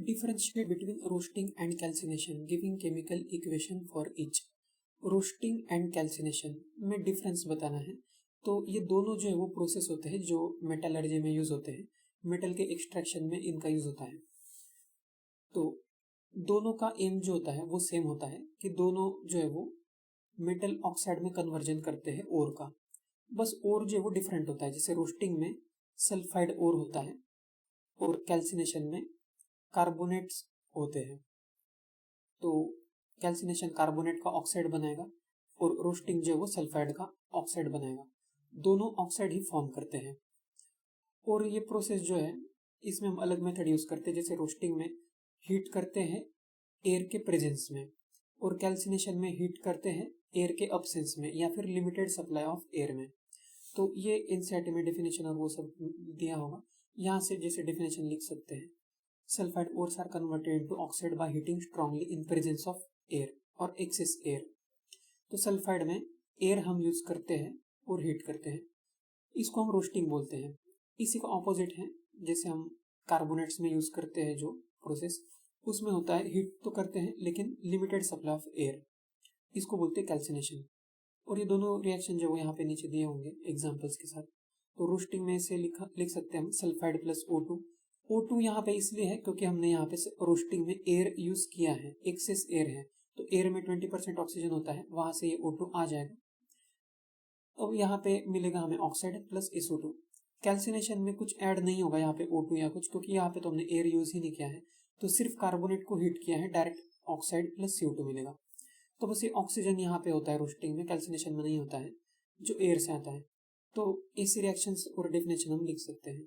Differentiate between roasting and calcination, giving chemical equation for each. Roasting and calcination में difference बताना है। तो ये दोनों जो है वो प्रोसेस होते हैं जो मेटलर्जी में यूज होते हैं, मेटल के एक्सट्रैक्शन में इनका यूज होता है। तो दोनों का एम जो होता है वो सेम होता है कि दोनों जो है वो मेटल ऑक्साइड में कन्वर्जन करते हैं ओर का। बस ओर जो है वो डिफरेंट होता है, जैसे रोस्टिंग में सल्फाइड ओर होता है और कैल्सिनेशन में कार्बोनेट्स होते हैं। तो कैल्सिनेशन कार्बोनेट का ऑक्साइड बनाएगा और रोस्टिंग जो है वो सल्फाइड का ऑक्साइड बनाएगा। दोनों ऑक्साइड ही फॉर्म करते हैं। और ये प्रोसेस जो है इसमें हम अलग मेथड यूज करते हैं, जैसे रोस्टिंग में हीट करते हैं एयर के प्रेजेंस में और कैल्सिनेशन में हीट करते हैं एयर के अब्सेंस में या फिर लिमिटेड सप्लाई ऑफ एयर में। तो ये एनसीईआरटी में डेफिनेशन और वो सब दिया होगा, यहाँ से जैसे डेफिनेशन लिख सकते हैं। Sulphide ores are converted into oxide by heating strongly in presence of air और एक्सेस एयर। तो सल्फाइड में एयर हम यूज करते हैं और हीट करते हैं, इसको हम रोस्टिंग बोलते हैं। इसी का ऑपोजिट है, जैसे हम कार्बोनेट्स में यूज करते हैं जो प्रोसेस, उसमें होता है हीट तो करते हैं लेकिन लिमिटेड सप्लाई ऑफ एयर, इसको बोलते हैं कैल्सिनेशन। और ये दोनों रिएक्शन जो यहाँ पे नीचे दिए होंगे एग्जांपल्स के साथ। तो रोस्टिंग में से लिख सकते हैं हम सल्फाइड प्लस O2। O2 यहाँ पे इसलिए है क्योंकि हमने यहाँ पे रोस्टिंग में एयर यूज किया है, एक्सेस एयर है, तो एयर में 20% ऑक्सीजन होता है, वहां से ये O2 आ जाएगा। अब यहाँ पे मिलेगा हमें ऑक्साइड प्लस SO2। कैल्सिनेशन में कुछ ऐड नहीं होगा यहाँ पे O2 या कुछ, क्योंकि यहाँ पे तो हमने एयर यूज ही नहीं किया है, तो सिर्फ कार्बोनेट को हीट किया है, डायरेक्ट ऑक्साइड प्लस CO2 मिलेगा। तो बस ये ऑक्सीजन यहाँ पे होता है रोस्टिंग में, कैल्सिनेशन में नहीं होता है जो एयर से आता है। तो ऐसी रिएक्शंस और डेफिनेशन हम लिख सकते हैं।